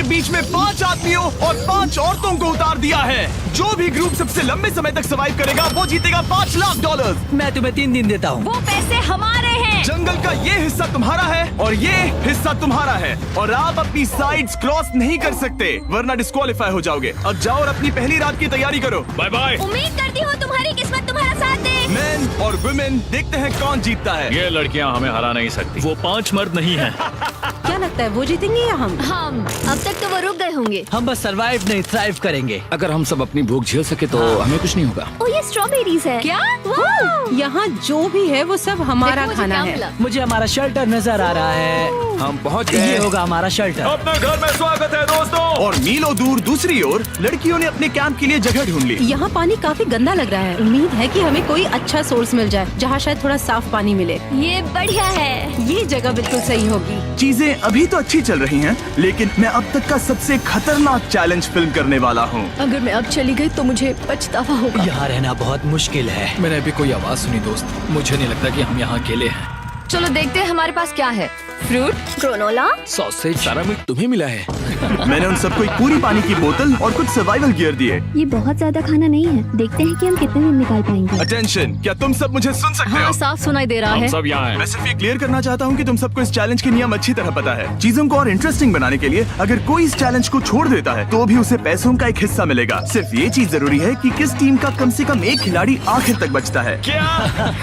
के बीच में 5 आदमियों और 5 औरतों को उतार दिया है। जो भी ग्रुप सबसे लंबे समय तक सर्वाइव करेगा वो जीतेगा $5 लाख। मैं तुम्हें 3 दिन देता हूँ। वो पैसे हमारे हैं। जंगल का ये हिस्सा तुम्हारा है और ये हिस्सा तुम्हारा है और आप अपनी साइड्स क्रॉस नहीं कर सकते वरना डिस्क्वालीफाई हो जाओगे। अब जाओ और अपनी पहली रात की तैयारी करो। Bye bye. उम्मीद करती हूँ तुम्हारी किस्मत तुम्हारा साथ दे। मेन और वुमेन, देखते हैं कौन जीतता है। ये लड़कियां हमें हरा नहीं सकती। वो 5 मर्द नहीं हैं। क्या लगता है वो जीतेंगे या हम? अब तक तो वो रुक गए होंगे। हम बस सरवाइव नहीं थ्राइव करेंगे। अगर हम सब अपनी भूख झेल सके तो हमें कुछ नहीं होगा। ओ ये स्ट्रॉबेरीज है क्या? यहाँ जो भी है वो सब हमारा देखो मुझे खाना क्या है। मिला। मुझे हमारा शेल्टर नजर आ रहा है। हम पहुँच ये गए। होगा हमारा शेल्टर। अपने घर में स्वागत है दोस्तों। और मीलों दूर दूसरी ओर लड़कियों ने अपने कैंप के लिए जगह ढूंढ ली। यहाँ पानी काफी गंदा लग रहा है। उम्मीद है कि हमें कोई अच्छा सोर्स मिल जाए जहाँ शायद थोड़ा साफ पानी मिले। ये बढ़िया है। ये जगह बिल्कुल सही होगी। चीजें अभी तो अच्छी चल रही हैं, लेकिन मैं अब तक का सबसे खतरनाक चैलेंज फिल्म करने वाला हूँ। अगर मैं अब चली गई तो मुझे पछतावा होगा। यहाँ रहना बहुत मुश्किल है। मैंने अभी कोई आवाज सुनी दोस्त। मुझे नहीं लगता कि हम यहाँ अकेले हैं। चलो देखते हैं हमारे पास क्या है। Fruit, granola. सॉसेज सारा मीट तुम्हें मिला है। मैंने उन सबको एक पूरी पानी की बोतल और कुछ सर्वाइवल गियर दिए। ये बहुत ज्यादा खाना नहीं है। देखते हैं कि हम कितने दिन निकाल पाएंगे। अटेंशन, क्या तुम सब मुझे सुन सकते हो? साफ सुनाई दे रहा हम है। सब यहाँ हैं। मैं सिर्फ ये क्लियर करना चाहता हूँ कि तुम सबको इस चैलेंज के नियम अच्छी तरह पता है। चीजों को और इंटरेस्टिंग बनाने के लिए अगर कोई इस चैलेंज को छोड़ देता है तो भी उसे पैसों का एक हिस्सा मिलेगा। सिर्फ ये चीज जरूरी है कि किस टीम का कम से कम एक खिलाड़ी आखिर तक बचता है। क्या?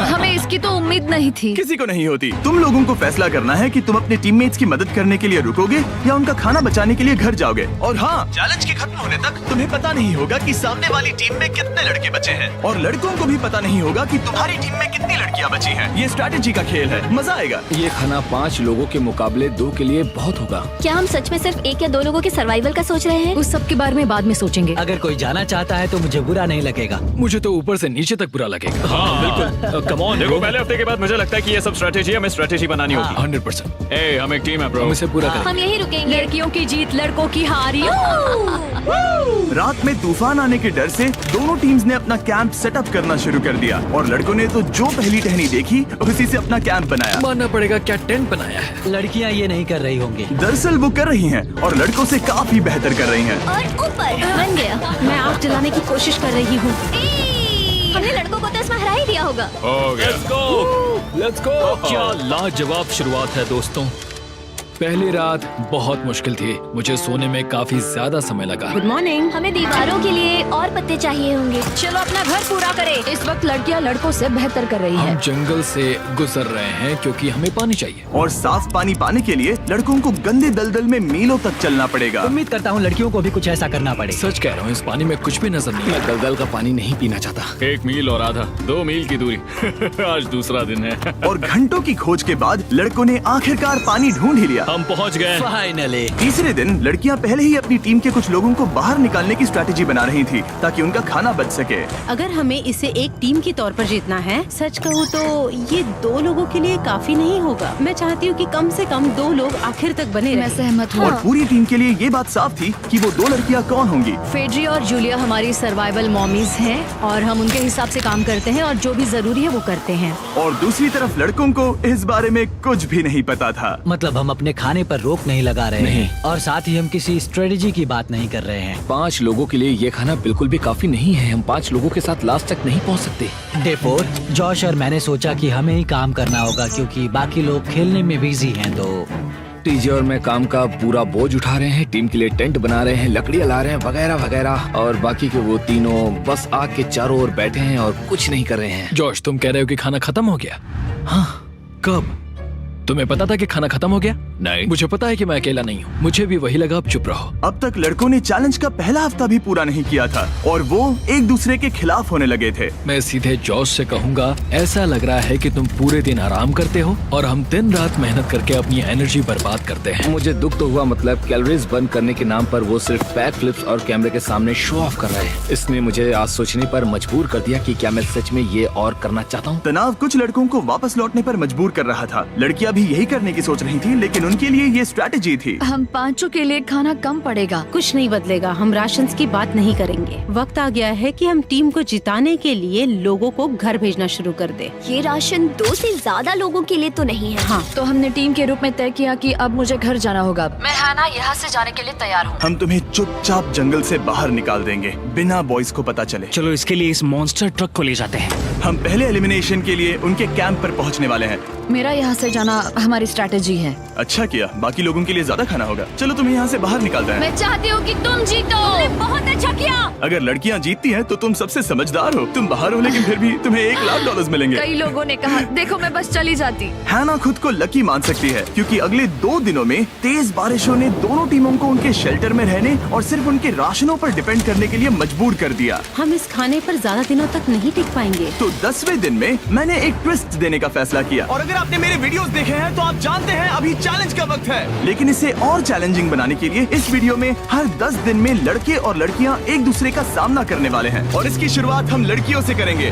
हमें इसकी तो उम्मीद नहीं थी। किसी को नहीं होती। तुम लोगों को फैसला करना है कि तुम अपने टीममेट्स की मदद करने के लिए रुकोगे या उनका खाना बचाने के लिए घर जाओगे। और हाँ, चैलेंज के खत्म होने तक तुम्हें पता नहीं होगा कि सामने वाली टीम में कितने लड़के बचे हैं और लड़कों को भी पता नहीं होगा कि तुम्हारी टीम में कितनी लड़कियां बची हैं। ये स्ट्रैटेजी का खेल है, मजा आएगा। ये खाना 5 लोगों के मुकाबले 2 के लिए बहुत होगा। क्या हम सच में सिर्फ 1 या 2 लोगों के सर्वाइवल का सोच रहे हैं? उस सब के बारे में बाद में सोचेंगे। अगर कोई जाना चाहता है तो मुझे बुरा नहीं लगेगा। मुझे तो ऊपर से नीचे तक बुरा लगेगा। हाँ बिल्कुल। Come on. देखो पहले हफ्ते के बाद मुझे लगता है कि ये सब स्ट्रेटेजी हमें स्ट्रेटेजी बनानी होगी। 100%। ए, हम एक टीम है ब्रो। हम इसे पूरा करेंगे। हम यही रुकेंगे। लड़कियों की जीत, लड़कों की हार। रात में तूफान आने के डर से दोनों टीम्स ने अपना कैंप सेटअप करना शुरू कर दिया और लड़कों ने तो जो पहली टहनी देखी उसी से अपना कैंप बनाया। मानना पड़ेगा क्या टेंट बनाया है। लड़कियाँ ये नहीं कर रही होंगी। दरअसल वो कर रही हैं और लड़कों से काफी बेहतर कर रही हैं। और ऊपर बन गया। मैं आग जलाने की कोशिश कर रही हूँ। हमने लड़कों को तो इसमें हरा ही दिया होगा। हो गया। Let's go. क्या लाजवाब शुरुआत है दोस्तों। पहली रात बहुत मुश्किल थी। मुझे सोने में काफी ज्यादा समय लगा। Good morning. हमें दीवारों के लिए और पत्ते चाहिए होंगे। चलो अपना घर पूरा करें। इस वक्त लड़कियां लड़कों से बेहतर कर रही हम है। जंगल से गुजर रहे हैं क्योंकि हमें पानी चाहिए। और साफ पानी पाने के लिए लड़कों को गंदे दलदल में मीलों तक चलना पड़ेगा। उम्मीद करता हूँ लड़कियों को भी कुछ ऐसा करना पड़े। सच कह रहा हूँ, इस पानी में कुछ भी नजर नहीं मैं आता। दलदल का पानी नहीं पीना चाहता। 1 मील और आधा, 2 मील की दूरी। आज दूसरा दिन है। और घंटों की खोज के बाद लड़कों ने आखिरकार पानी ढूंढ ही लिया। हम पहुँच गए। फाइनली। तीसरे दिन लड़कियां पहले ही अपनी टीम के कुछ लोगों को बाहर निकालने की स्ट्रैटेजी बना रही थी ताकि उनका खाना बच सके। अगर हमें इसे एक टीम के तौर पर जीतना है, सच कहूँ तो ये 2 लोगों के लिए काफी नहीं होगा। मैं चाहती हूँ कि कम से कम 2 लोग आखिर तक बने मैं रहें। सहमत और हूँ। पूरी टीम के लिए ये बात साफ थी कि वो 2 लड़कियां कौन होंगी। फेड्री और जूलिया हमारी सर्वाइवल मॉमीज हैं और हम उनके हिसाब से काम करते हैं और जो भी जरूरी है वो करते हैं। और दूसरी तरफ लड़कों को इस बारे में कुछ भी नहीं पता था। मतलब हम अपने खाने पर रोक नहीं लगा रहे हैं और साथ ही हम किसी स्ट्रेटेजी की बात नहीं कर रहे हैं। 5 लोगों के लिए ये खाना बिल्कुल भी काफी नहीं है। हम 5 लोगों के साथ लास्ट तक नहीं पहुंच सकते। डे 4, जॉश और मैंने सोचा कि हमें ही काम करना होगा क्योंकि बाकी लोग खेलने में बिजी हैं। तो टीजे और मैं काम का पूरा बोझ उठा रहे हैं। टीम के लिए टेंट बना रहे हैं, लकड़ियाँ ला रहे हैं, वगैरह वगैरह। और बाकी के वो तीनों बस आग के चारों ओर बैठे हैं और कुछ नहीं कर रहे हैं। जॉश, तुम कह रहे हो कि खाना खत्म हो गया? हाँ, कब? तुम्हें पता था कि खाना खत्म हो गया? नहीं। मुझे पता है कि मैं अकेला नहीं हूँ। मुझे भी वही लगा। अब चुप रहो। अब तक लड़कों ने चैलेंज का पहला हफ्ता भी पूरा नहीं किया था और वो एक दूसरे के खिलाफ होने लगे थे। मैं सीधे जॉश से कहूँगा, ऐसा लग रहा है कि तुम पूरे दिन आराम करते हो और हम दिन रात मेहनत करके अपनी एनर्जी बर्बाद करते हैं। मुझे दुख तो हुआ, मतलब कैलोरीज बर्न करने के नाम पर वो सिर्फ बैक फ्लिप्स और कैमरे के सामने शो ऑफ कर रहे हैं। इसने मुझे आज सोचने पर मजबूर कर दिया कि क्या मैं सच में ये और करना चाहता हूँ। तनाव कुछ लड़कों को वापस लौटने पर मजबूर कर रहा था। लड़कियां भी भी यही करने की सोच रही थी, लेकिन उनके लिए ये स्ट्रैटेजी थी। हम पांचों के लिए खाना कम पड़ेगा। कुछ नहीं बदलेगा, हम राशन की बात नहीं करेंगे। वक्त आ गया है कि हम टीम को जिताने के लिए लोगों को घर भेजना शुरू कर दे। ये राशन 2 से ज्यादा लोगों के लिए तो नहीं है। हाँ, तो हमने टीम के रूप में तय किया कि अब मुझे घर जाना होगा। मैं हैना यहाँ से जाने के लिए तैयार हूँ। हम तुम्हें चुपचाप जंगल से बाहर निकाल देंगे बिना बॉयज को पता चले। चलो इसके लिए इस मॉन्स्टर ट्रक को ले जाते हैं। हम पहले एलिमिनेशन के लिए उनके कैंप पर पहुंचने वाले हैं। मेरा यहाँ से जाना हमारी स्ट्रैटेजी है। अच्छा किया, बाकी लोगों के लिए ज्यादा खाना होगा। चलो तुम्हें यहाँ से बाहर निकालते हैं। मैं चाहती हूँ कि तुम जीतो। बहुत अच्छा किया। अगर लड़कियाँ जीतती हैं तो तुम सबसे समझदार हो। तुम बाहर हो लेकिन फिर भी तुम्हें $1,00,000 मिलेंगे। कई लोगों ने कहा देखो मैं बस चली जाती। हैना खुद को लकी मान सकती है क्योंकि अगले 2 दिनों में तेज बारिशों ने दोनों टीमों को उनके शेल्टर में रहने और सिर्फ उनके राशनों पर डिपेंड करने के लिए मजबूर कर दिया। हम इस खाने पर ज्यादा दिनों तक नहीं टिक पाएंगे। तो 10वें दिन में मैंने एक ट्विस्ट देने का फैसला किया। और अगर आपने मेरे वीडियोस देखे हैं तो आप जानते हैं अभी चैलेंज का वक्त है। लेकिन इसे और चैलेंजिंग बनाने के लिए इस वीडियो में हर 10 दिन में लड़के और लड़कियां एक दूसरे का सामना करने वाले हैं और इसकी शुरुआत हम लड़कियों से करेंगे।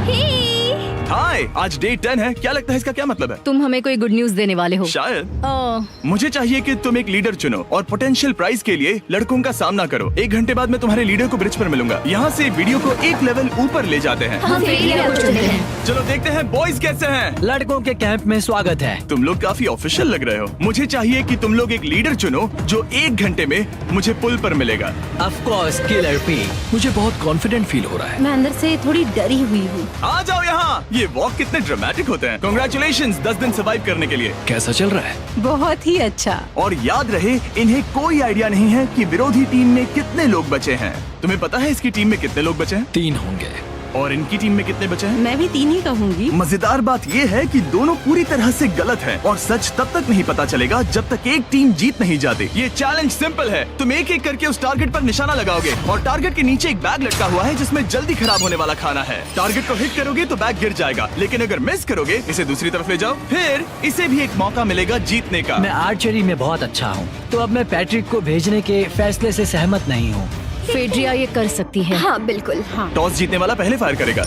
हाय, आज डे 10 है। क्या लगता है इसका क्या मतलब है? तुम हमें कोई गुड न्यूज देने वाले हो। शायद। ओह, मुझे चाहिए कि तुम एक लीडर चुनो और पोटेंशियल प्राइज के लिए लड़कों का सामना करो। 1 घंटे बाद मैं तुम्हारे लीडर को ब्रिज पर मिलूंगा। यहाँ से वीडियो को एक लेवल ऊपर ले जाते हैं। हम फेलियर को चुनते हैं। चलो देखते हैं बॉयज कैसे हैं। लड़कों के कैंप में स्वागत है। तुम लोग काफी ऑफिशियल लग रहे हो। मुझे चाहिए कि तुम लोग एक लीडर चुनो जो 1 घंटे में मुझे पुल पर मिलेगा। Of course killer P. मुझे बहुत कॉन्फिडेंट फील हो रहा है। मैं अंदर से थोड़ी डरी हुई हूँ। आ जाओ यहाँ। ये वॉक कितने ड्रामेटिक होते हैं। कांग्रेचुलेशंस 10 दिन सर्वाइव करने के लिए। कैसा चल रहा है? बहुत ही अच्छा। और याद रहे, इन्हें कोई आइडिया नहीं है कि विरोधी टीम में कितने लोग बचे हैं। तुम्हें पता है इसकी टीम में कितने लोग बचे हैं? 3 होंगे। और इनकी टीम में कितने बचे हैं? मैं भी 3 ही कहूँगी। मजेदार बात ये है कि दोनों पूरी तरह से गलत हैं और सच तब तक नहीं पता चलेगा जब तक एक टीम जीत नहीं जाती। ये चैलेंज सिंपल है। तुम एक एक करके उस टारगेट पर निशाना लगाओगे और टारगेट के नीचे एक बैग लटका हुआ है जिसमें जल्दी खराब होने वाला खाना है। टारगेट को हिट करोगे तो बैग गिर जाएगा, लेकिन अगर मिस करोगे इसे दूसरी तरफ ले जाओ, फिर इसे भी एक मौका मिलेगा जीतने का। मैं आर्चरी में बहुत अच्छा हूँ, तो अब मैं पैट्रिक को भेजने के फैसले से सहमत नहीं हूँ। फेड्रिया ये कर सकती है। हाँ बिल्कुल। हाँ। टॉस जीतने वाला पहले फायर करेगा।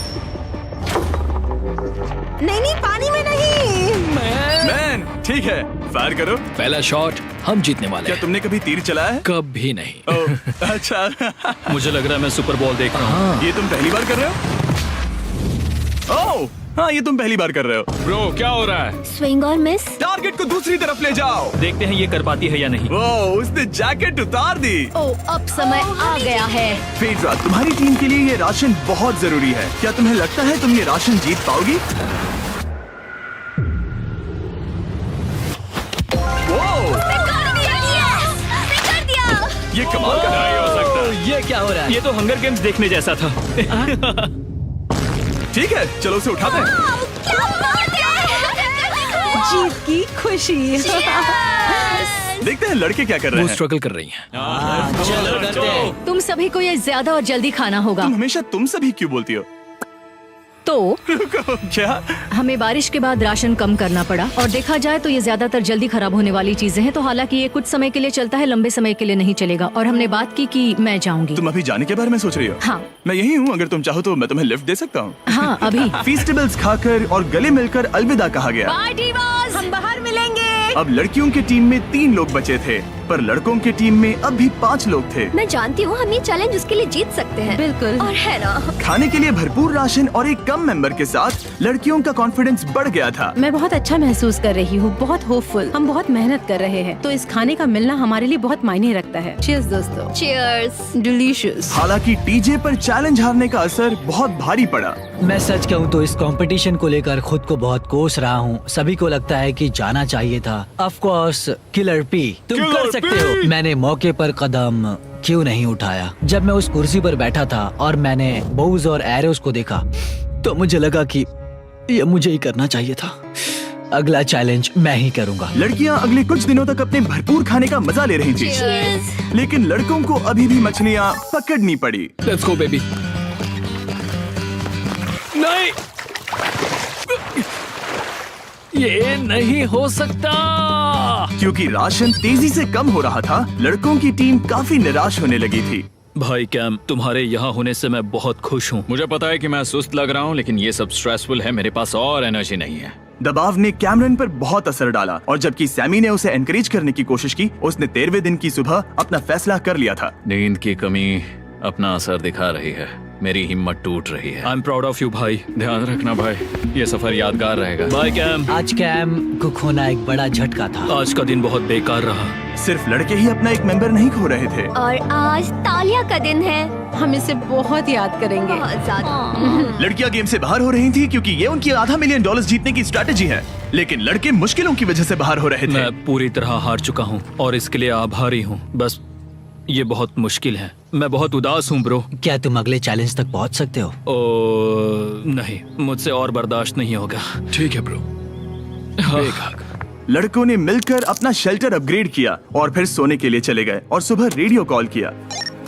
नहीं, पानी में नहीं। मैन, ठीक है, फायर करो। पहला शॉट हम जीतने वाले क्या हैं। तुमने कभी तीर चलाया है? कभी नहीं। ओह, अच्छा। मुझे लग रहा है मैं सुपर बॉल देख रहा हूँ। ये तुम पहली बार कर रहे हो? ओह, हाँ, ये तुम पहली बार कर रहे हो। ब्रो क्या हो रहा है? स्विंग और मिस। टारगेट को दूसरी तरफ ले जाओ। देखते हैं ये कर पाती है या नहीं। ओह, उसने जैकेट उतार दी। ओह, अब समय आ गया है। फेड्रा, तुम्हारी टीम के लिए ये राशन बहुत जरूरी है। क्या तुम्हें लगता है तुम ये राशन जीत पाओगी? ओह, ये कमाल का नहीं हो सकता। ये क्या हो रहा है? ये तो हंगर गेम्स देखने जैसा था। ठीक है, चलो उसे उठाते हैं। जीत की खुशी। देखते हैं लड़के क्या कर रहे वो हैं। स्ट्रगल कर रही हैं। चलो करते हैं। तुम सभी को ये ज्यादा और जल्दी खाना होगा। तुम हमेशा तुम सभी क्यों बोलती हो? तो रुको, क्या? हमें बारिश के बाद राशन कम करना पड़ा और देखा जाए तो ये ज्यादातर जल्दी खराब होने वाली चीजें हैं। तो हालांकि ये कुछ समय के लिए चलता है, लंबे समय के लिए नहीं चलेगा। और हमने बात की कि मैं जाऊंगी। तुम अभी जाने के बारे में सोच रही हो? हाँ। मैं यही हूँ, अगर तुम चाहो तो मैं तुम्हें लिफ्ट दे सकता हूँ। हाँ, अभी। फीस्टेबल्स खाकर और गले मिलकर अलविदा कहा गया। हम बाहर मिलेंगे। अब लड़कियों की टीम में 3 लोग बचे थे, पर लड़कों की टीम में अब भी 5 लोग थे। मैं जानती हूँ हम ये चैलेंज उसके लिए जीत सकते हैं। बिल्कुल। और है ना। खाने के लिए भरपूर राशन और एक कम मेंबर के साथ लड़कियों का कॉन्फिडेंस बढ़ गया था। मैं बहुत अच्छा महसूस कर रही हूँ, बहुत होपफुल। हम बहुत मेहनत कर रहे हैं, तो इस खाने का मिलना हमारे लिए बहुत मायने रखता है। चीयर्स दोस्तों। चीयर्स। डिलीशियस। हालांकि टीजे पर चैलेंज हारने का असर बहुत भारी पड़ा। मैं सच कहूँ तो इस कंपटीशन को लेकर खुद को बहुत कोस रहा हूँ। सभी को लगता है कि जाना चाहिए था। ऑफ कोर्स किलर पी, तुम कर सकते हो। मैंने मौके पर कदम क्यों नहीं उठाया? जब मैं उस कुर्सी पर बैठा था और मैंने बोव्स और एरोस को देखा तो मुझे लगा कि ये मुझे ही करना चाहिए था। अगला चैलेंज मैं ही करूंगा। लड़कियां अगले कुछ दिनों तक अपने भरपूर खाने का मजा ले रही थी, लेकिन लड़कों को अभी भी मछलियां पकड़नी पड़ी। Let's go baby. नहीं, ये नहीं हो सकता। क्योंकि राशन तेजी से कम हो रहा था, लड़कों की टीम काफी निराश होने लगी थी। भाई कैम, तुम्हारे यहाँ होने से मैं बहुत खुश हूँ। मुझे पता है कि मैं सुस्त लग रहा हूँ, लेकिन ये सब स्ट्रेसफुल है। मेरे पास और एनर्जी नहीं है। दबाव ने कैमरन पर बहुत असर डाला और जबकि सैमी ने उसे एनकरेज करने की कोशिश की, उसने 13वें दिन की सुबह अपना फैसला कर लिया था। नींद की कमी अपना असर दिखा रही है, मेरी हिम्मत टूट रही है। I am proud of you भाई। ध्यान रखना भाई, ये सफर यादगार रहेगा। Bye cam. आज कैम को खोना एक बड़ा झटका था। आज का दिन बहुत बेकार रहा। सिर्फ लड़के ही अपना एक मेंबर नहीं खो रहे थे। और आज तालिया का दिन है। हम इसे बहुत याद करेंगे। बहुत ज्यादा। लड़कियां गेम से बाहर हो रही थी क्योंकि ये उनकी $500 मिलियन जीतने की स्ट्रेटेजी है, लेकिन लड़के मुश्किलों की वजह से बाहर हो रहे थे। मैं पूरी तरह हार चुका हूँ और इसके लिए आभारी हूँ। बस ये बहुत मुश्किल है। मैं बहुत उदास हूँ ब्रो। क्या तुम अगले चैलेंज तक पहुंच सकते हो? नहीं, मुझसे और बर्दाश्त नहीं होगा। ठीक है ब्रो। लड़कों ने मिलकर अपना शेल्टर अपग्रेड किया और फिर सोने के लिए चले गए और सुबह रेडियो कॉल किया।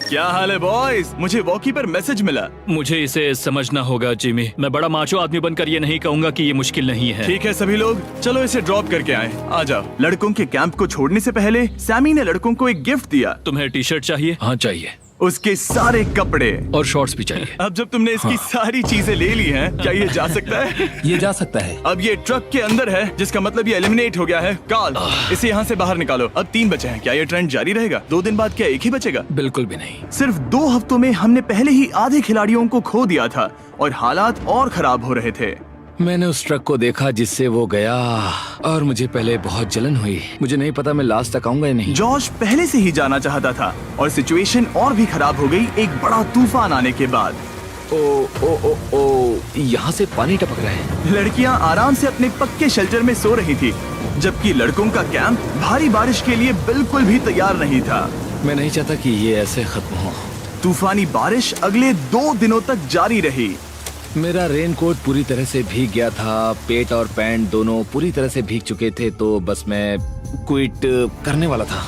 क्या हाल है बॉयज? मुझे वॉकी पर मैसेज मिला। मुझे इसे समझना होगा जिमी। मैं बड़ा माचो आदमी बनकर ये नहीं कहूंगा कि ये मुश्किल नहीं है। ठीक है सभी लोग, चलो इसे ड्रॉप करके आए। आ जाओ। लड़कों के कैंप को छोड़ने से पहले सैमी ने लड़कों को एक गिफ्ट दिया। तुम्हें टी शर्ट चाहिए? हाँ चाहिए। उसके सारे कपड़े और शॉर्ट्स भी चाहिए। अब जब तुमने इसकी सारी चीजें ले ली हैं, क्या ये जा सकता है? ये जा सकता है। अब ये ट्रक के अंदर है, जिसका मतलब ये एलिमिनेट हो गया है। कार्ल, इसे यहाँ से बाहर निकालो। अब 3 बचे हैं। क्या ये ट्रेंड जारी रहेगा? 2 दिन बाद क्या एक ही बचेगा? बिल्कुल भी नहीं। सिर्फ 2 हफ्तों में हमने पहले ही आधे खिलाड़ियों को खो दिया था और हालात और खराब हो रहे थे। मैंने उस ट्रक को देखा जिससे वो गया और मुझे पहले बहुत जलन हुई। मुझे नहीं पता मैं लास्ट तक आऊंगा या नहीं। जॉश पहले से ही जाना चाहता था और सिचुएशन और भी खराब हो गई एक बड़ा तूफान आने के बाद। ओ ओ ओ ओ, यहाँ से पानी टपक रहा है। लड़कियां आराम से अपने पक्के शेल्टर में सो रही थी, जबकि लड़कों का कैंप भारी बारिश के लिए बिल्कुल भी तैयार नहीं था। मैं नहीं चाहता कि ये ऐसे खत्म हो। तूफानी बारिश अगले 2 दिनों तक जारी रही। मेरा रेनकोट पूरी तरह से भीग गया था। पेट और पैंट दोनों पूरी तरह से भीग चुके थे, तो बस मैं क्विट करने वाला था।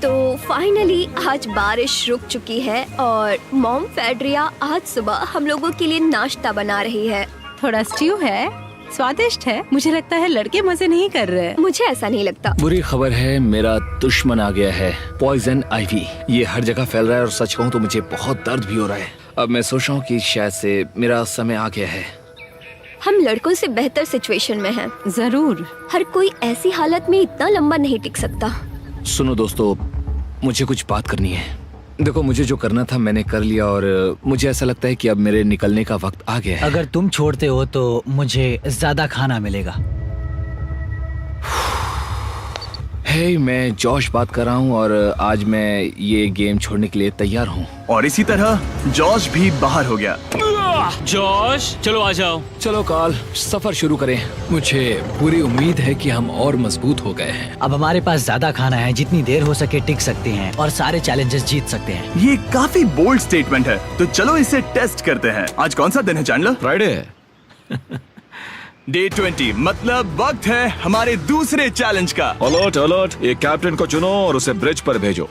तो फाइनली आज बारिश रुक चुकी है और मॉम फेड्रिया आज सुबह हम लोगों के लिए नाश्ता बना रही है। थोड़ा स्ट्यू है, स्वादिष्ट है। मुझे लगता है लड़के मजे नहीं कर रहे। मुझे ऐसा नहीं लगता। बुरी खबर है, मेरा दुश्मन आ गया है, पॉइजन आइवी। ये हर जगह फैल रहा है और सच कहूँ तो मुझे बहुत दर्द भी हो रहा है। अब मैं सोच रहा हूँ कि शायद से मेरा समय आ गया है। हम लड़कों से बेहतर सिचुएशन में हैं। जरूर। हर कोई ऐसी हालत में इतना लंबा नहीं टिक सकता। सुनो दोस्तों, मुझे कुछ बात करनी है। देखो, मुझे जो करना था मैंने कर लिया और मुझे ऐसा लगता है कि अब मेरे निकलने का वक्त आ गया है। अगर तुम छोड़ते हो तो मुझे ज्यादा खाना मिलेगा। हे, मैं जॉश बात कर रहा हूँ और आज मैं ये गेम छोड़ने के लिए तैयार हूँ। और इसी तरह जॉश भी बाहर हो गया। जॉश, चलो आ जाओ। चलो कार्ल, सफर शुरू करें। मुझे पूरी उम्मीद है कि हम और मजबूत हो गए हैं। अब हमारे पास ज्यादा खाना है, जितनी देर हो सके टिक सकते हैं और सारे चैलेंजेस जीत सकते हैं। ये काफी बोल्ड स्टेटमेंट है, तो चलो इसे टेस्ट करते हैं। आज कौन सा दिन है चैंडलर? फ्राइडे है। डे 20, मतलब वक्त है हमारे दूसरे चैलेंज का। अलर्ट अलर्ट, एक कैप्टन को चुनो और उसे ब्रिज पर भेजो।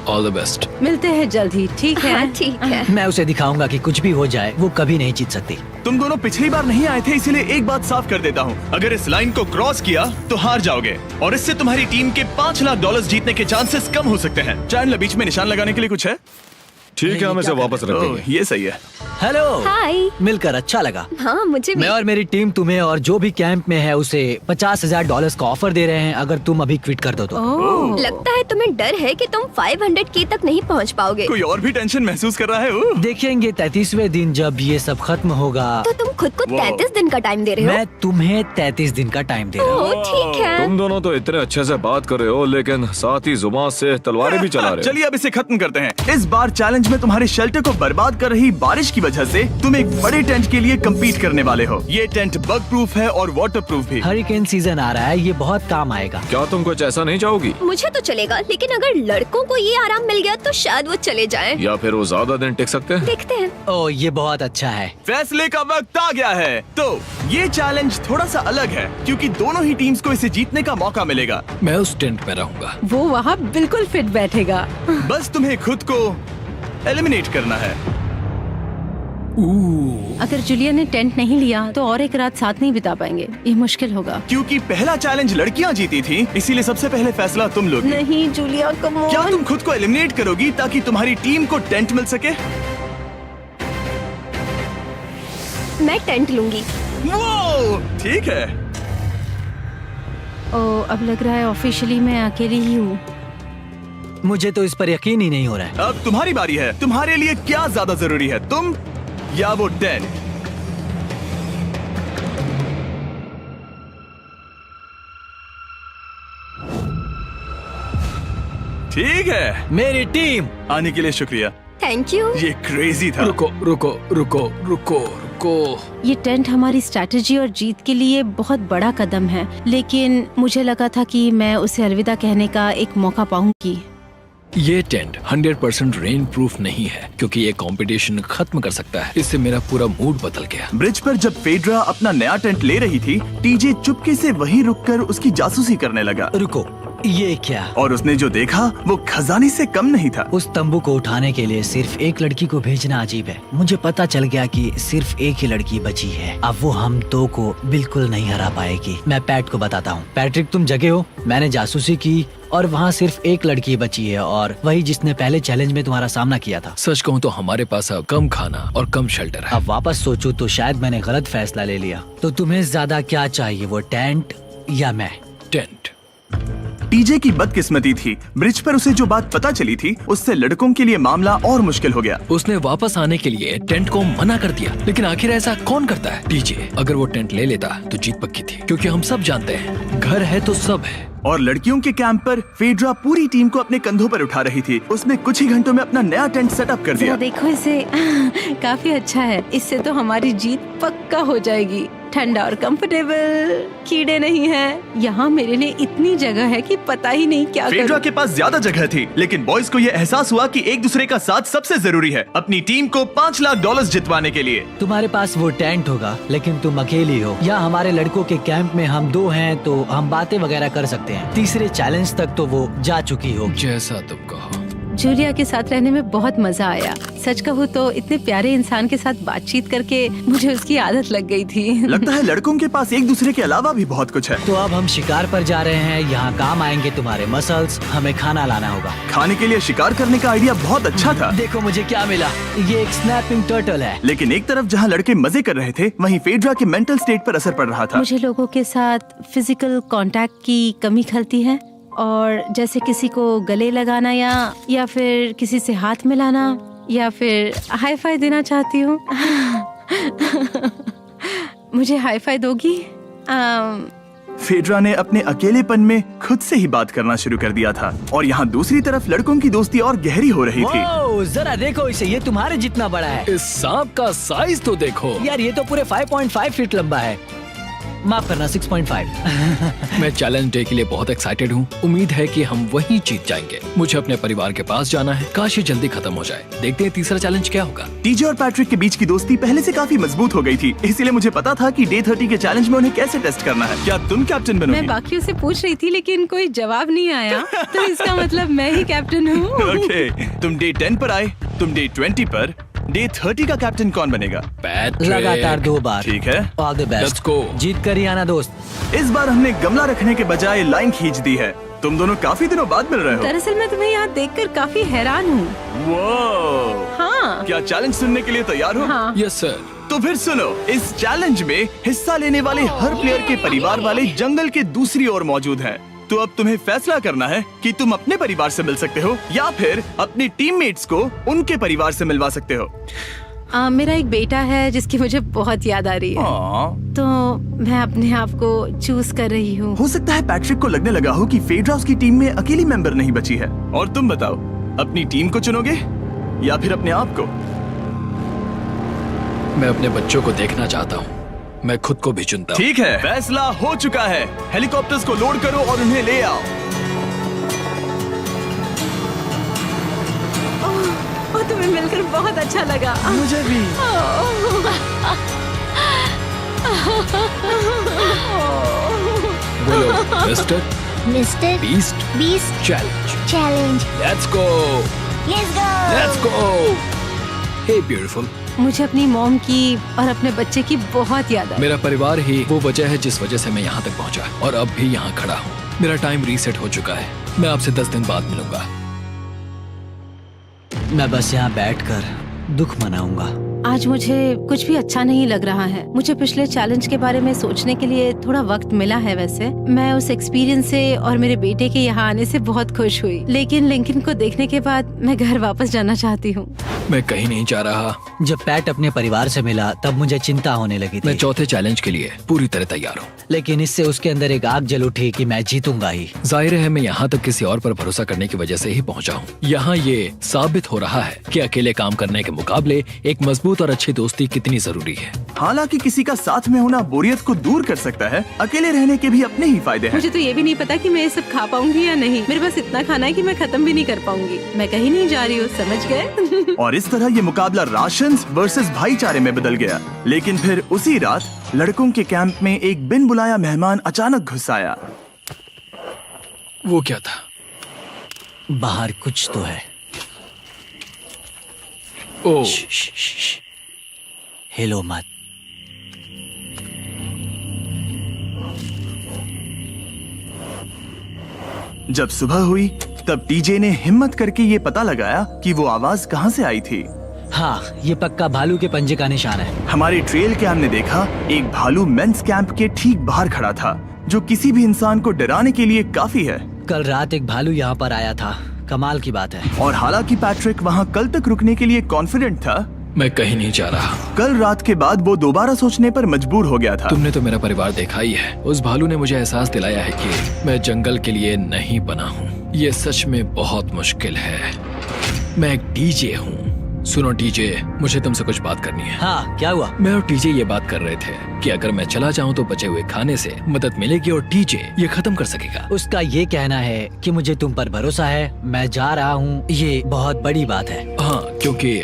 All the best. मिलते हैं जल्द ही, ठीक है? हाँ, ठीक है। मैं उसे दिखाऊंगा कि कुछ भी हो जाए वो कभी नहीं जीत सकती। तुम दोनों पिछली बार नहीं आए थे, इसीलिए एक बात साफ कर देता हूँ। अगर इस लाइन को क्रॉस किया तो हार जाओगे और इससे तुम्हारी टीम के $5 लाख जीतने के चांसेस कम हो सकते हैं। चैंडलर, बीच में निशान लगाने के लिए कुछ है? ठीक है, हम इसे वापस रख देंगे। ये सही है। हेलो। हाय। मिलकर अच्छा लगा। हाँ, मुझे भी। मैं और मेरी टीम तुम्हें और जो भी कैंप में है उसे $50,000 का ऑफर दे रहे हैं अगर तुम अभी क्विट कर दो तो। लगता है तुम्हें डर है कि तुम 500K तक नहीं पहुंच पाओगे। कोई और भी टेंशन महसूस कर रहा है? देखेंगे 33वें दिन जब ये सब खत्म होगा। तो तुम खुद को 33 दिन का टाइम दे रहे हो? मैं तुम्हें 33 दिन का टाइम दे रहा हूँ। ओह, ठीक है। तुम दोनों तो इतने अच्छे से बात कर रहे हो, लेकिन साथ ही जुबान से तलवारें भी चला रहे हो। चलिए अब इसे खत्म करते हैं। इस बार चैलेंज में तुम्हारे शेल्टर को बर्बाद कर रही बारिश की वजह से तुम एक बड़े टेंट के लिए कम्पीट करने वाले हो। ये टेंट बग प्रूफ है और वाटर प्रूफ भी। हरिकेन सीजन आ रहा है, ये बहुत काम आएगा। क्या तुम कुछ ऐसा नहीं चाहोगी? मुझे तो चलेगा, लेकिन अगर लड़कों को ये आराम मिल गया तो शायद वो चले जाएं। या फिर वो ज्यादा दिन टिक सकते हैं? देखते हैं। ओह, ये बहुत अच्छा है। फैसले का वक्त आ गया है। तो ये चैलेंज थोड़ा सा अलग है क्योंकि दोनों ही टीम्स को इसे जीतने का मौका मिलेगा। मैं उस टेंट में रहूंगा। वो वहाँ बिल्कुल फिट बैठेगा। बस तुम्हें खुद को एलिमिनेट करना है। अगर जूलिया ने टेंट नहीं लिया तो और एक रात साथ नहीं बिता पाएंगे। ये मुश्किल होगा। क्योंकि पहला चैलेंज लड़कियां जीती थी, इसीलिए सबसे पहले फैसला तुम लोगी। नहीं जूलिया, कम ऑन। क्या तुम खुद को एलिमिनेट करोगी ताकि तुम्हारी टीम को टेंट मिल सके? मैं टेंट लूंगी। वो ठीक है। अब लग रहा है ऑफिशियली मैं अकेली ही हूँ। मुझे तो इस पर यकीन ही नहीं हो रहा है। अब तुम्हारी बारी है। तुम्हारे लिए क्या ज्यादा जरूरी है, तुम या वो टेंट? ठीक है, मेरी टीम। आने के लिए शुक्रिया। Thank you. ये क्रेजी था। रुको रुको रुको रुको रुको। ये टेंट हमारी स्ट्रैटेजी और जीत के लिए बहुत बड़ा कदम है, लेकिन मुझे लगा था कि मैं उसे अलविदा कहने का एक मौका पाऊंगी। ये टेंट 100% रेन प्रूफ नहीं है, क्योंकि ये कंपटीशन खत्म कर सकता है। इससे मेरा पूरा मूड बदल गया। ब्रिज पर जब फेड्रा अपना नया टेंट ले रही थी, टीजे चुपके से वहीं रुककर उसकी जासूसी करने लगा। रुको, ये क्या? और उसने जो देखा वो खजाने से कम नहीं था। उस तंबू को उठाने के लिए सिर्फ एक लड़की को भेजना अजीब है। मुझे पता चल गया कि सिर्फ एक ही लड़की बची है। अब वो हम दो को बिल्कुल नहीं हरा पाएगी। मैं पैट को बताता हूँ। पैट्रिक, तुम जगे हो? मैंने जासूसी की और वहाँ सिर्फ एक लड़की बची है, और वही जिसने पहले चैलेंज में तुम्हारा सामना किया था। सच कहूँ तो हमारे पास अब कम खाना और कम शेल्टर है। अब वापस सोचूं तो शायद मैंने गलत फैसला ले लिया। तो तुम्हें ज्यादा क्या चाहिए, वो टेंट या मैं? टेंट। टीजे की बदकिस्मती थी, ब्रिज पर उसे जो बात पता चली थी उससे लड़कों के लिए मामला और मुश्किल हो गया। उसने वापस आने के लिए टेंट को मना कर दिया, लेकिन आखिर ऐसा कौन करता है? टीजे, अगर वो टेंट ले लेता तो जीत पक्की थी, क्योंकि हम सब जानते हैं घर है तो सब है। और लड़कियों के कैंप पर फेड्रा पूरी टीम को अपने कंधों पर उठा रही थी। उसने कुछ ही घंटों में अपना नया टेंट सेटअप कर दिया। जरा देखो इसे। काफी अच्छा है। इससे तो हमारी जीत पक्का हो जाएगी। ठंडा और कंफर्टेबल, कीड़े नहीं हैं। यहाँ मेरे लिए इतनी जगह है कि पता ही नहीं क्या फेड्रा करूं। के पास ज्यादा जगह थी, लेकिन बॉयज को यह एहसास हुआ कि एक दूसरे का साथ सबसे जरूरी है अपनी टीम को $5 लाख जितवाने के लिए। तुम्हारे पास वो टेंट होगा, लेकिन तुम अकेली हो। या हमारे लड़कों के कैंप में हम दो हैं तो हम बातें वगैरह कर सकते हैं। तीसरे चैलेंज तक तो वो जा चुकी हो। जैसा तुम कहो। जूलिया के साथ रहने में बहुत मजा आया। सच कहूँ तो इतने प्यारे इंसान के साथ बातचीत करके मुझे उसकी आदत लग गई थी। लगता है लड़कों के पास एक दूसरे के अलावा भी बहुत कुछ है। तो अब हम शिकार पर जा रहे हैं। यहाँ काम आएंगे तुम्हारे मसल्स। हमें खाना लाना होगा। खाने के लिए शिकार करने का आइडिया बहुत अच्छा था। देखो मुझे क्या मिला। ये एक स्नैपिंग टर्टल है। लेकिन एक तरफ जहाँ लड़के मजे कर रहे थे, वहीं फेड्रा के मेंटल स्टेट पर असर पड़ रहा था। मुझे लोगों के साथ फिजिकल कांटेक्ट की कमी खलती है, और जैसे किसी को गले लगाना या फिर किसी से हाथ मिलाना या फिर हाई फाई देना चाहती हूँ। मुझे हाई फाई दोगी? फेड्रा ने अपने अकेलेपन में खुद से ही बात करना शुरू कर दिया था, और यहाँ दूसरी तरफ लड़कों की दोस्ती और गहरी हो रही थी। वो, जरा देखो इसे, ये तुम्हारे जितना बड़ा है। इस सांप का साइज तो देखो यार, ये तो पूरे 5.5 फीट लंबा है। माफ करना, 6.5। मैं चैलेंज डे के लिए बहुत एक्साइटेड हूँ। उम्मीद है कि हम वहीं जीत जाएंगे। मुझे अपने परिवार के पास जाना है। काश ये जल्दी खत्म हो जाए। देखते हैं तीसरा चैलेंज क्या होगा। टीजे और पैट्रिक के बीच की दोस्ती पहले से काफी मजबूत हो गई थी, इसलिए मुझे पता था कि डे 30 के चैलेंज में उन्हें कैसे टेस्ट करना है। क्या तुम कैप्टन बनोगी? मैं बाकियों से पूछ रही थी, लेकिन कोई जवाब नहीं आया, तो इसका मतलब मैं ही कैप्टन हूँ। ओके, तुम डे 10 पर आए, तुम डे 20 पर। डे 30 का कैप्टन कौन बनेगा? पैट्रिक। लगातार 2 बार। ठीक है, all the best. Let's go। जीत कर ही आना दोस्त। इस बार हमने गमला रखने के बजाय लाइन खींच दी है। तुम दोनों काफी दिनों बाद मिल रहे हो। दरअसल मैं तुम्हें यहाँ देखकर काफी हैरान हूँ। वो हाँ। क्या चैलेंज सुनने के लिए तैयार हो? हाँ। Yes sir. तो फिर सुनो, इस चैलेंज में हिस्सा लेने वाले हर प्लेयर के परिवार वाले जंगल के दूसरी ओर मौजूद हैं। तो अब तुम्हें फैसला करना है कि तुम अपने परिवार से मिल सकते हो या फिर अपने टीममेट्स को उनके परिवार से मिलवा सकते हो। मेरा एक बेटा है जिसकी मुझे बहुत याद आ रही है, तो मैं अपने आप को चूज कर रही हूँ। हो सकता है पैट्रिक को लगने लगा हो कि फेड्रा उसकी टीम में अकेली मेंबर नहीं बची है। और तुम बताओ, अपनी टीम को चुनोगे या फिर अपने आप को? मैं अपने बच्चों को देखना चाहता हूँ। मैं खुद को भी चुनता हूँ। ठीक है, फैसला हो चुका है। हेलीकॉप्टर्स को लोड करो और उन्हें ले आओ। तुम्हें मिलकर बहुत अच्छा लगा। मुझे भी। बोलो mister mister beast challenge. Let's go. Hey beautiful. मुझे अपनी मॉम की और अपने बच्चे की बहुत याद आई। मेरा परिवार ही वो वजह है जिस वजह से मैं यहाँ तक पहुँचा, और अब भी यहाँ खड़ा हूँ। मेरा टाइम रीसेट हो चुका है। मैं आपसे 10 दिन बाद मिलूंगा। मैं बस यहाँ बैठकर दुख मनाऊंगा। आज मुझे कुछ भी अच्छा नहीं लग रहा है। मुझे पिछले चैलेंज के बारे में सोचने के लिए थोड़ा वक्त मिला है। वैसे मैं उस एक्सपीरियंस से और मेरे बेटे के यहाँ आने से बहुत खुश हुई, लेकिन लिंकन को देखने के बाद मैं घर वापस जाना चाहती हूँ। मैं कहीं नहीं जा रहा। जब पैट अपने परिवार से मिला तब मुझे चिंता होने लगी मैं थी, चौथे चैलेंज के लिए पूरी तरह तैयार हूँ। लेकिन इससे उसके अंदर एक आग जल उठी कि मैं जीतूंगा ही। जाहिर है मैं यहाँ तक किसी और पर भरोसा करने की वजह से ही पहुँचा हूँ। यहाँ ये साबित हो रहा है कि अकेले काम करने के मुकाबले एक मजबूत और अच्छी दोस्ती कितनी जरूरी है। हालांकि किसी का साथ में होना बोरियत को दूर कर सकता है, अकेले रहने के भी अपने ही फायदे हैं। मुझे तो ये भी नहीं पता कि मैं ये सब खा पाऊंगी या नहीं। मेरे पास इतना खाना है कि मैं खत्म भी नहीं कर पाऊंगी। मैं कहीं नहीं जा रही हूँ, समझ गए? और इस तरह ये मुकाबला राशंस वर्सेस भाईचारे में बदल गया। लेकिन फिर उसी रात लड़कों के कैंप में एक बिन बुलाया मेहमान अचानक घुस आया। वो क्या था? बाहर कुछ तो है। ओह, हिलो मत। जब सुबह हुई तब टीजे ने हिम्मत करके ये पता लगाया कि वो आवाज कहाँ से आई थी। हाँ, ये पक्का भालू के पंजे का निशान है। हमारी ट्रेल कैम ने देखा एक भालू मेंस कैंप के ठीक बाहर खड़ा था, जो किसी भी इंसान को डराने के लिए काफी है। कल रात एक भालू यहाँ पर आया था, कमाल की बात है। और हालांकि पैट्रिक वहाँ कल तक रुकने के लिए कॉन्फिडेंट था, मैं कहीं नहीं जा रहा। कल रात के बाद वो दोबारा सोचने पर मजबूर हो गया था। तुमने तो मेरा परिवार देखा ही है। उस भालू ने मुझे एहसास दिलाया है कि मैं जंगल के लिए नहीं बना हूँ। ये सच में बहुत मुश्किल है। मैं एक डीजे हूँ। सुनो टीजे, मुझे तुमसे कुछ बात करनी है। हाँ, क्या हुआ? मैं और टीजे ये बात कर रहे थे कि अगर मैं चला जाऊँ तो बचे हुए खाने से मदद मिलेगी और टीजे ये खत्म कर सकेगा। उसका ये कहना है कि मुझे तुम पर भरोसा है, मैं जा रहा हूँ। ये बहुत बड़ी बात है। हाँ, क्योंकि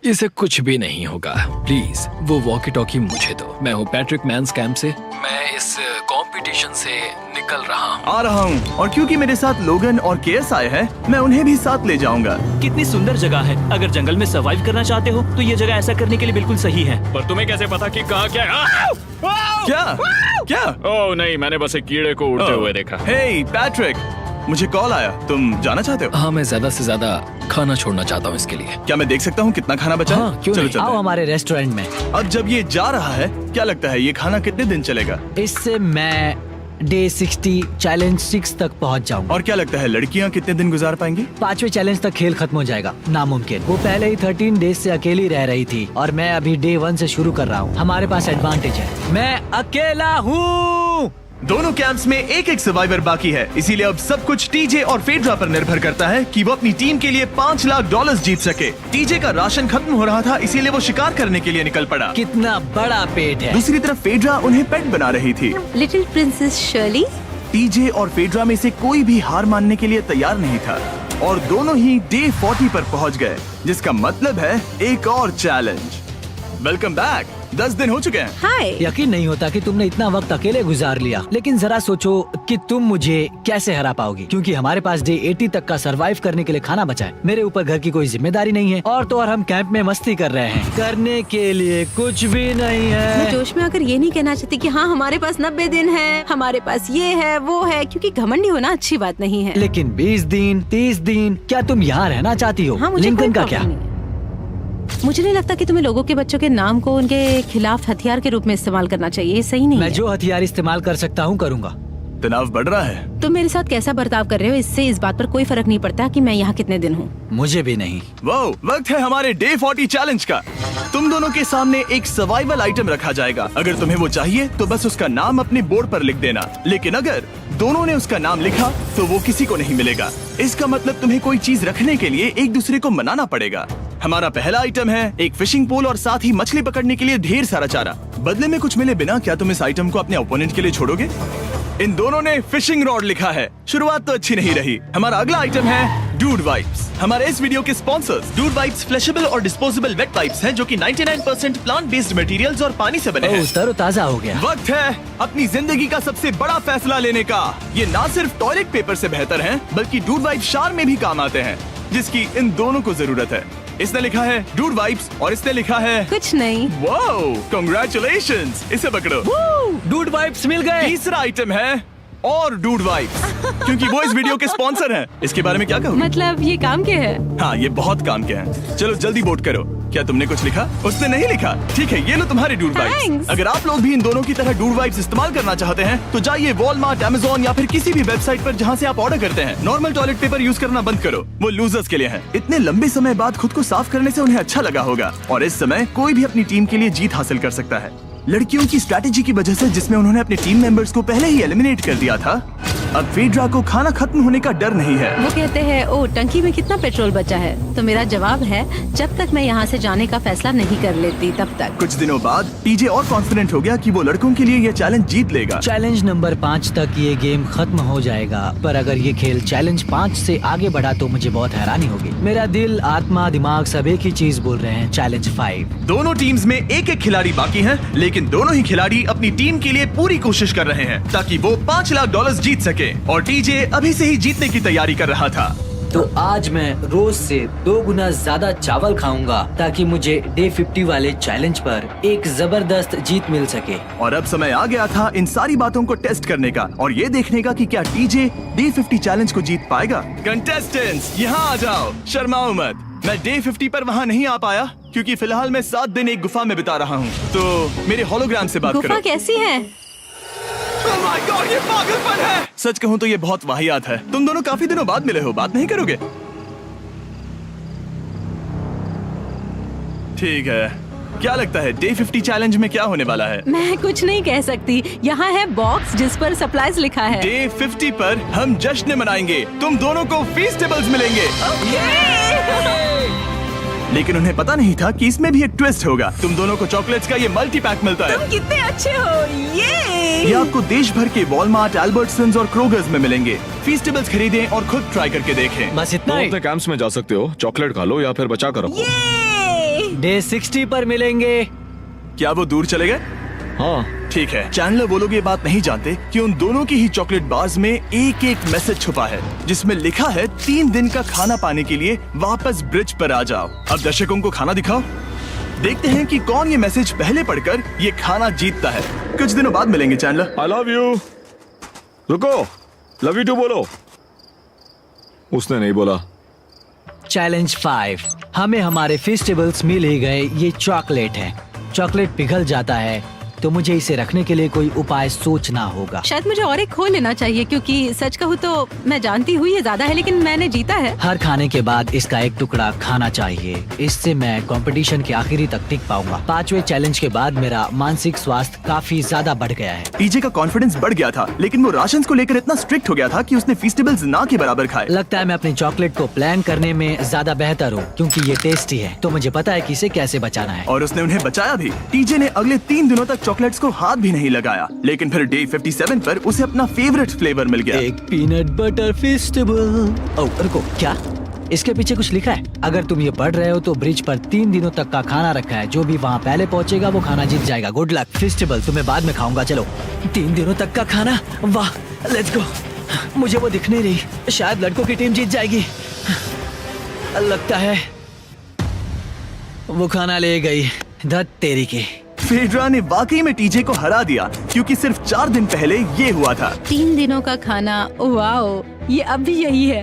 इसे कुछ भी नहीं होगा। प्लीज वो वॉकी टॉकी मुझे दो। मैं हूँ पैट्रिक मेंस कैंप से। मैं इस कंपटीशन से निकल रहा हूँ। आ रहा हूँ, और क्योंकि मेरे साथ लोगन और केएस आए हैं, मैं उन्हें भी साथ ले जाऊंगा। कितनी सुंदर जगह है। अगर जंगल में सरवाइव करना चाहते हो तो ये जगह ऐसा करने के लिए बिल्कुल सही है। पर तुम्हें कैसे पता कि कहाँ क्या है? क्या? ओह नहीं, मैंने बस एक कीड़े को उड़ते हुए देखा। हे पैट्रिक, मुझे कॉल आया, तुम जाना चाहते हो? हाँ, मैं ज्यादा से ज्यादा खाना छोड़ना चाहता हूँ इसके लिए। क्या मैं देख सकता हूँ कितना खाना बचा है? हाँ, क्यों चलो नहीं? चलते आओ हैं। हमारे रेस्टोरेंट में। अब जब ये जा रहा है, क्या लगता है ये खाना कितने दिन चलेगा? इससे मैं डे 60 चैलेंज 6 तक पहुंच जाऊंगा। और क्या लगता है लड़कियाँ कितने दिन गुजार पाएंगी? 5वें चैलेंज तक खेल खत्म हो जाएगा। नामुमकिन। वो पहले ही 13 डेज से अकेली रह रही थी और मैं अभी डे 1 से शुरू कर रहा हूँ। हमारे पास एडवांटेज है, मैं अकेला हूँ। दोनों कैंप्स में एक एक सर्वाइवर बाकी है, इसीलिए अब सब कुछ टीजे और फेड्रा पर निर्भर करता है कि वो अपनी टीम के लिए $5 लाख जीत सके। टीजे का राशन खत्म हो रहा था, इसीलिए वो शिकार करने के लिए निकल पड़ा। कितना बड़ा पेट है। दूसरी तरफ फेड्रा उन्हें पेट बना रही थी। Little princess Shirley. टीजे और फेड्रा में से कोई भी हार मानने के लिए तैयार नहीं था, और दोनों ही डे 40 पर पहुंच गए, जिसका मतलब है एक और चैलेंज। Welcome back. 10 दिन हो चुके हैं। हाय। यकीन नहीं होता कि तुमने इतना वक्त अकेले गुजार लिया, लेकिन जरा सोचो कि तुम मुझे कैसे हरा पाओगी, क्योंकि हमारे पास डे 80 तक का सरवाइव करने के लिए खाना बचा है। मेरे ऊपर घर की कोई जिम्मेदारी नहीं है, और तो और हम कैंप में मस्ती कर रहे हैं। करने के लिए कुछ भी नहीं मैं है। जोश में आकर ये नहीं कहना चाहती कि हाँ हमारे पास 90 दिन है, हमारे पास ये है वो है, क्योंकि घमंडी होना अच्छी बात नहीं है। लेकिन 20 दिन 30 दिन, क्या तुम यहाँ रहना चाहती हो? हाँ, मुझे लिंकन कोई का प्रॉब्लम क्या? नहीं है। मुझे नहीं लगता कि तुम्हें लोगों के बच्चों के नाम को उनके खिलाफ हथियार के रूप में इस्तेमाल करना चाहिए। ये सही नहीं मैं है। जो हथियार इस्तेमाल कर सकता हूँ करूँगा। तनाव बढ़ रहा है। तुम मेरे साथ कैसा बर्ताव कर रहे हो, इससे इस बात पर कोई फर्क नहीं पड़ता कि मैं यहाँ कितने दिन हूँ। मुझे भी नहीं। वो वक्त है हमारे डे 40 चैलेंज का। तुम दोनों के सामने एक सर्वाइवल आइटम रखा जाएगा। अगर तुम्हें वो चाहिए तो बस उसका नाम अपने बोर्ड पर लिख देना, लेकिन अगर दोनों ने उसका नाम लिखा तो वो किसी को नहीं मिलेगा। इसका मतलब तुम्हें कोई चीज रखने के लिए एक दूसरे को मनाना पड़ेगा। हमारा पहला आइटम है एक फिशिंग पोल और साथ ही मछली पकड़ने के लिए ढेर सारा चारा। बदले में कुछ मिले बिना क्या तुम इस आइटम को अपने ओपोनेंट के लिए छोड़ोगे? इन दोनों ने फिशिंग रॉड लिखा है। शुरुआत तो अच्छी नहीं रही। हमारा अगला आइटम है डूड वाइप्स। हमारे इस वीडियो के स्पॉन्सर्स डूड वाइप्स फ्लैशेबल और डिस्पोजेबल वेट वाइप्स हैं, जो कि 99% प्लांट बेस्ड मटेरियल्स और पानी से बने हैं। तरोताजा हो गया। वक्त है अपनी जिंदगी का सबसे बड़ा फैसला लेने का। ये ना सिर्फ टॉयलेट पेपर से बेहतर हैं, बल्कि डूड वाइप शार में भी काम आते हैं, जिसकी इन दोनों को जरूरत है। इसने लिखा है डूड वाइप्स और इसने लिखा है कुछ नहीं। Wow, congratulations. इसे पकड़ो। डूड वाइप्स मिल गए। तीसरा आइटम है और डूड वाइब्स, क्योंकि वो इस वीडियो के स्पॉन्सर हैं। इसके बारे में क्या कहूँ? मतलब ये काम क्या है? हाँ, ये बहुत काम के हैं। चलो जल्दी वोट करो। क्या तुमने कुछ लिखा? उसने नहीं लिखा। ठीक है, ये लो तुम्हारे डूड वाइब्स। Thanks. अगर आप लोग भी इन दोनों की तरह डूड वाइब्स इस्तेमाल करना चाहते हैं तो जाइए वॉलमार्ट, अमेज़न या फिर किसी भी वेबसाइट पर जहाँ से आप ऑर्डर करते हैं। नॉर्मल टॉयलेट पेपर यूज करना बंद करो, वो लूजर्स के लिए है। इतने लंबे समय बाद खुद को साफ करने से उन्हें अच्छा लगा होगा, और इस समय कोई भी अपनी टीम के लिए जीत हासिल कर सकता है। लड़कियों की स्ट्रैटेजी की वजह से, जिसमें उन्होंने अपने टीम मेंबर्स को पहले ही एलिमिनेट कर दिया था, अब फेड्रा को खाना खत्म होने का डर नहीं है। वो कहते हैं ओ टंकी में कितना पेट्रोल बचा है, तो मेरा जवाब है जब तक मैं यहाँ से जाने का फैसला नहीं कर लेती तब तक। कुछ दिनों बाद टीजे और कॉन्फिडेंट हो गया कि वो लड़कों के लिए ये चैलेंज जीत लेगा। चैलेंज नंबर 5 तक ये गेम खत्म हो जाएगा, पर अगर ये खेल चैलेंज 5 से आगे बढ़ा तो मुझे बहुत हैरानी होगी। मेरा दिल, आत्मा, दिमाग सब एक ही चीज बोल रहे हैं, चैलेंज 5। दोनों टीम्स में एक एक खिलाड़ी बाकी हैं, लेकिन दोनों ही खिलाड़ी अपनी टीम के लिए पूरी कोशिश कर रहे हैं ताकि वो $5 लाख जीत सके, और टीजे अभी से ही जीतने की तैयारी कर रहा था। तो आज मैं रोज से 2 गुना ज्यादा चावल खाऊंगा ताकि मुझे डे 50 वाले चैलेंज पर एक जबरदस्त जीत मिल सके। और अब समय आ गया था इन सारी बातों को टेस्ट करने का और ये देखने का कि क्या टीजे डे 50 चैलेंज को जीत पाएगा। कंटेस्टेंट्स यहाँ आ जाओ, शर्माओ मत। मैं डे 50 पर वहाँ नहीं आ पाया क्योंकि फिलहाल मैं 7 दिन एक गुफा में बिता रहा हूँ, तो मेरे होलोग्राम से बात करो। गुफा कैसी है? Oh my God, ये पागलपन है। सच कहूँ तो ये बहुत वाहियात है। तुम दोनों काफी दिनों बाद मिले हो, बात नहीं करोगे? ठीक है, क्या लगता है डे 50 चैलेंज में क्या होने वाला है? मैं कुछ नहीं कह सकती। यहाँ है बॉक्स जिस पर सप्लाईज लिखा है। डे 50 पर हम जश्न मनाएंगे, तुम दोनों को फीस्टेबल्स मिलेंगे। लेकिन उन्हें पता नहीं था कि इसमें भी एक ट्विस्ट होगा। तुम दोनों को चॉकलेट्स का ये मल्टी पैक मिलता है। तुम कितने अच्छे हो। ये आपको देश भर के वॉलमार्ट, अल्बर्टसन्स और क्रोगर्स में मिलेंगे। फीस्टेबल्स खरीदें और खुद ट्राई करके देखें। बस इतना तुम ही। अपने कैंप्स में जा सकते हो, चॉकलेट खा लो या फिर बचा कर रखो। डे 60 पर मिलेंगे। क्या वो दूर चले गए? हाँ, ठीक है। चैंडलर वो लोग ये बात नहीं जानते कि उन दोनों की ही चॉकलेट बार्स में एक एक मैसेज छुपा है जिसमें लिखा है 3 दिन का खाना पाने के लिए वापस ब्रिज पर आ जाओ। अब दर्शकों को खाना दिखाओ, देखते हैं कि कौन ये मैसेज पहले पढ़कर ये खाना जीतता है। कुछ दिनों बाद मिलेंगे चैंडलर। I love you. रुको, लव यू टू बोलो। उसने नहीं बोला। चैलेंज 5। हमें हमारे फेस्टिवल्स मिल ही गए। ये चॉकलेट है। चॉकलेट पिघल जाता है तो मुझे इसे रखने के लिए कोई उपाय सोचना होगा। शायद मुझे और एक खो लेना चाहिए क्योंकि सच कहूँ तो मैं जानती हूँ ये ज्यादा है, लेकिन मैंने जीता है। हर खाने के बाद इसका एक टुकड़ा खाना चाहिए, इससे मैं कंपटीशन के आखिरी तक टिक पाऊंगा। 5वें चैलेंज के बाद मेरा मानसिक स्वास्थ्य काफी ज्यादा बढ़ गया है। टीजे का कॉन्फिडेंस बढ़ गया था, लेकिन वो राशन को लेकर इतना स्ट्रिक्ट हो गया था कि उसने फीस्टेबल्स ना के बराबर खाए। लगता है मैं अपनी चॉकलेट को प्लान करने में ज्यादा बेहतर हूँ क्योंकि ये टेस्टी है, तो मुझे पता है कि इसे कैसे बचाना है। और उसने उन्हें बचाया भी। टीजे ने अगले 3 दिनों तक चॉकलेट्स को हाथ भी नहीं लगाया, लेकिन फिर डे 57 पर उसे अपना फेवरेट फ्लेवर मिल गया। एक पीनट बटर फेस्टिवल। ओह रुको, क्या इसके पीछे कुछ लिखा है? अगर तुम ये पढ़ रहे हो तो ब्रिज पर 3 दिनों तक का खाना रखा है। जो भी वहाँ पहले पहुँचेगा वो खाना जीत जाएगा। Good luck. फेस्टिवल तुम्हें बाद में खाऊंगा। चलो, 3 दिनों तक का खाना, वाह, लेट्स गो। मुझे वो दिख नहीं रही, शायद लड़कों की टीम जीत जाएगी। लगता है वो खाना ले गई। धत तेरी की। फेड्रा ने वाकई में टीजे को हरा दिया क्योंकि सिर्फ 4 दिन पहले ये हुआ था। 3 दिनों का खाना, वाओ, ये अब भी यही है।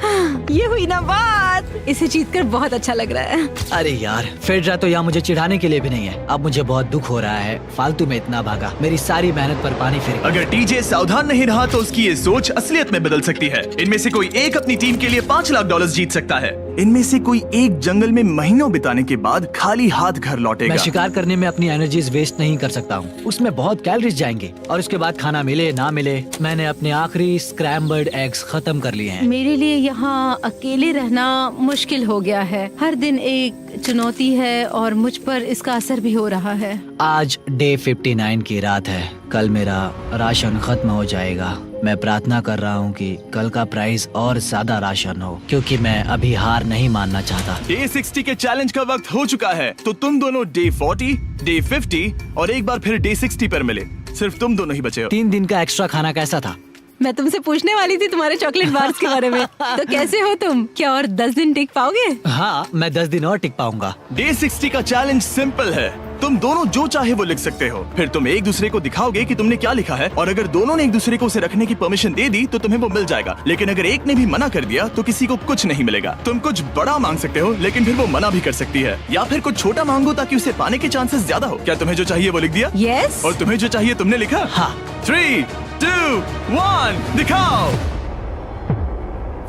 ये हुई ना बात। इसे जीतकर बहुत अच्छा लग रहा है। अरे यार, फेड्रा तो यहाँ मुझे चिढ़ाने के लिए भी नहीं है। अब मुझे बहुत दुख हो रहा है, फालतू में इतना भागा, मेरी सारी मेहनत पर पानी फिर। अगर टीजे सावधान नहीं रहा तो उसकी ये सोच असलियत में बदल सकती है। इनमें से कोई एक अपनी टीम के लिए $5 लाख जीत सकता है। इनमें से कोई एक जंगल में महीनों बिताने के बाद खाली हाथ घर लौटेगा। मैं शिकार करने में अपनी एनर्जीज वेस्ट नहीं कर सकता हूँ, उसमें बहुत कैलोरीज जाएंगे और उसके बाद खाना मिले ना मिले। मैंने अपने आखिरी स्क्रैम्बल्ड एग्स खत्म कर लिए हैं। मेरे लिए यहाँ अकेले रहना मुश्किल हो गया है। हर दिन एक चुनौती है और मुझ पर इसका असर भी हो रहा है। आज डे 59 की रात है। कल मेरा राशन खत्म हो जाएगा। मैं प्रार्थना कर रहा हूँ कि कल का प्राइस और ज्यादा राशन हो क्योंकि मैं अभी हार नहीं मानना चाहता। डे 60 के चैलेंज का वक्त हो चुका है, तो तुम दोनों डे 40, डे 50 और एक बार फिर डे 60 पर मिले। सिर्फ तुम दोनों ही बचे हो। 3 दिन का एक्स्ट्रा खाना कैसा था? मैं तुमसे पूछने वाली थी तुम्हारे चॉकलेट बार्स के बारे में। तो कैसे हो तुम? क्या और 10 दिन टिक पाओगे? हाँ, मैं 10 दिन और टिक पाऊंगा। डे 60 का चैलेंज सिंपल है। तुम दोनों जो चाहे वो लिख सकते हो, फिर तुम एक दूसरे को दिखाओगे कि तुमने क्या लिखा है, और अगर दोनों ने एक दूसरे को उसे रखने की परमिशन दे दी तो तुम्हें वो मिल जाएगा। लेकिन अगर एक ने भी मना कर दिया तो किसी को कुछ नहीं मिलेगा। तुम कुछ बड़ा मांग सकते हो, लेकिन फिर वो मना भी कर सकती है, या फिर कुछ छोटा मांगो ताकि उसे पाने के चांसेस ज्यादा हो। क्या तुम्हें जो चाहिए वो लिख दिया? यस। और तुम्हें जो चाहिए तुमने लिखा? हाँ। 3, 2, 1 दिखाओ।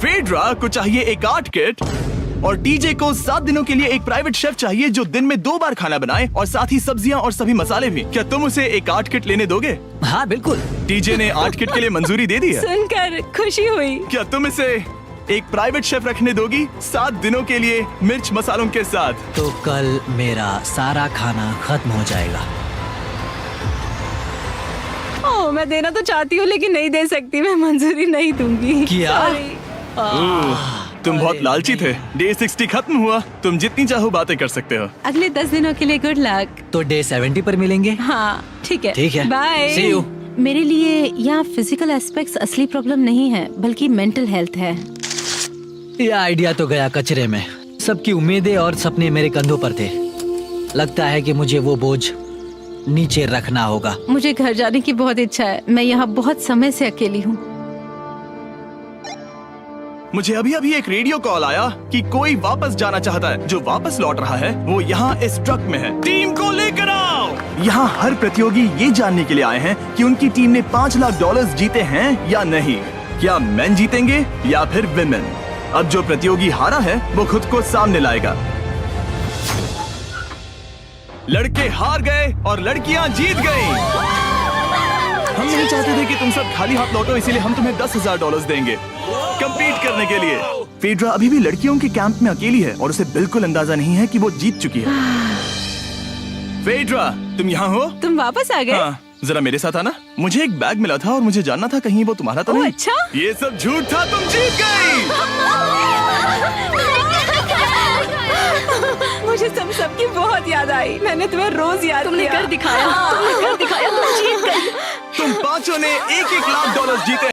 फेड्रा को चाहिए एक आर्ट किट, और टीजे को 7 दिनों के लिए एक प्राइवेट शेफ चाहिए जो दिन में 2 बार खाना बनाए, और साथ ही सब्जियां और सभी मसाले भी। क्या तुम उसे एक आर्ट किट लेने दोगे? हाँ बिल्कुल। टीजे ने आर्ट किट के लिए मंजूरी दे दी है। सुनकर खुशी हुई। क्या तुम इसे एक प्राइवेट शेफ रखने दोगी 7 दिनों के लिए मिर्च मसालों के साथ? तो कल मेरा सारा खाना खत्म हो जाएगा। ओह, मैं देना तो चाहती हूँ लेकिन नहीं दे सकती। मैं मंजूरी नहीं दूंगी। क्या? Sorry। तुम बहुत लालची थे। डे 60 खत्म हुआ, तुम जितनी चाहो बातें कर सकते हो। अगले 10 दिनों के लिए गुड लक। तो डे 70 पर मिलेंगे। हाँ ठीक है। ठीक है। बाय। See you। मेरे लिए यहाँ फिजिकल एस्पेक्ट्स असली प्रॉब्लम नहीं है, बल्कि मेंटल हेल्थ है। यह आइडिया तो गया कचरे में। सबकी उम्मीदें और सपने मेरे कंधों पर थे। लगता है कि मुझे वो बोझ नीचे रखना होगा। मुझे घर जाने की बहुत इच्छा है। मैं यहाँ बहुत समय से अकेली हूँ। मुझे अभी अभी एक रेडियो कॉल आया कि कोई वापस जाना चाहता है। जो वापस लौट रहा है वो यहाँ इस ट्रक में है। टीम को लेकर आओ। यहाँ हर प्रतियोगी ये जानने के लिए आए हैं कि उनकी टीम ने $5 लाख जीते हैं या नहीं। क्या मेन जीतेंगे या फिर विमेन? अब जो प्रतियोगी हारा है वो खुद को सामने लाएगा। लड़के हार गए और लड़कियां जीत गईं। हम नहीं चाहते थे कि तुम सब खाली हाथ लौटो, इसीलिए हम तुम्हें $10,000 देंगे कंपीट करने के लिए। फेड्रा अभी भी लड़कियों के कैंप में अकेली है और उसे बिल्कुल अंदाजा नहीं है कि वो जीत चुकी है। फेड्रा, तुम यहाँ हो? तुम वापस आ गए? हाँ, जरा मेरे साथ आना। मुझे एक बैग मिला था और मुझे जानना था कहीं वो तुम्हारा तो ओह, नहीं। अच्छा? ये सब झूठ था, तुम जीत गई। मुझे सबकी बहुत याद आई। मैंने तुम्हें रोज याद तुमने किया। कर दिखाया, तुमने कर दिखाया, तुम जीत गई। तुम पांचों ने $1-1 लाख जीते।